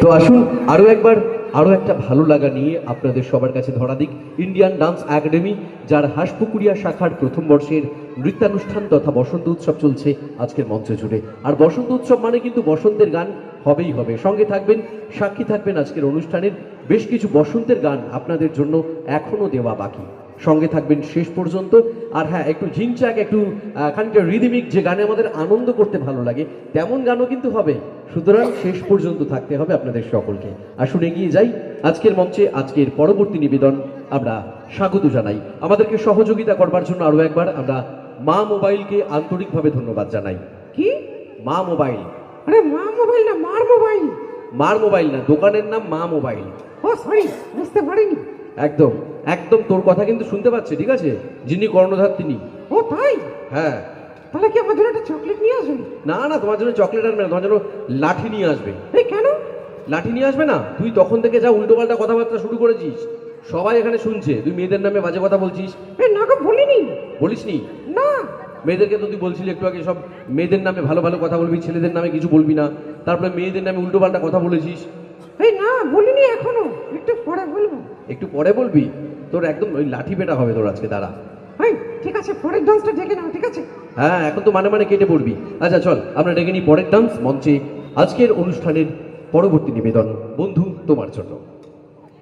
তো আসুন আরো একটা ভালো লাগা নিয়ে আপনাদের সবার কাছে ধরা দিক ইন্ডিয়ান ডান্স একাডেমি, যার হাঁসপুকুরিয়া শাখার প্রথম বর্ষের নৃত্যানুষ্ঠান তথা বসন্ত উৎসব চলছে আজকের মঞ্চে জুড়ে। আর বসন্ত উৎসব মানে কিন্তু বসন্তের গান হবেই হবে। সঙ্গে থাকবেন, সাক্ষী থাকবেন আজকের অনুষ্ঠানের বেশ কিছু বসন্তের গান আপনাদের জন্য এখনো দেওয়া বাকি। সঙ্গে থাকবেন শেষ পর্যন্ত। আর হ্যাঁ, একটু ঝিংচাক, একটু খানিকটা রিদিমিক, যে গানে আমাদের আনন্দ করতে ভালো লাগে তেমন গানও কিন্তু হবে। সুতরাং শেষ পর্যন্ত থাকতে হবে আপনাদের সকলকে। আসুন এগিয়ে যাই। আজকের মঞ্চে আজকের পরবর্তী নিবেদন আমরা স্বাগত জানাই। আমাদেরকে সহযোগিতা করবার জন্য আরো একবার আমরা মা মোবাইলকে আন্তরিকভাবে ধন্যবাদ জানাই। কি? মা মোবাইল? আরে মা মোবাইল না, মার মোবাইল। মার মোবাইল না, দোকানের নাম মা মোবাইল। ও সরি, বুঝতে পারিনি। একদম একদম তোর কথা কিন্তু শুনতে পাচ্ছে, ঠিক আছে? যিনি কর্ণধার তিনি। ও তাই? হ্যাঁ। তাহলে কি আমার জন্য একটা চকলেট নিয়ে আসবে? না না, তোমার জন্য চকলেট আনবে না, তোমার জন্য লাঠি নিয়ে আসবে। এই কেন? লাঠি নিয়ে আসবে না? তুই তখন থেকে যা উল্টোপাল্টা কথাবার্তা শুরু করেছিস, সবাই এখানে শুনছে তুই মেয়েদের নামে বাজে কথা বলছিস। এই না গো, বলিনি। বলিসনি? না। মেয়েদেরকে তো তুই বলছিলি একটু আগে সব মেয়েদের নামে ভালো ভালো কথা বলবি, ছেলেদের নামে কিছু বলবি না, তারপরে মেয়েদের নামে উল্টোপাল্টা কথা বলেছিস। এই না, বলিনি এখনো, একটু পরে বলবো। একটু পরে বলবি? তোর একদম ওই লাঠি পেটা হবে তোর আজকে, দাঁড়া। এই ঠিক আছে, পরের ডান্সটা ডেকে নাও, ঠিক আছে? হ্যাঁ, এখন তো মানে কেটে পড়বি। আচ্ছা চল আমরা ডেকে নিই পরের ডান্স। মঞ্চে আজকের অনুষ্ঠানের পরবর্তী নিবেদন বন্ধু তোমার জন্য।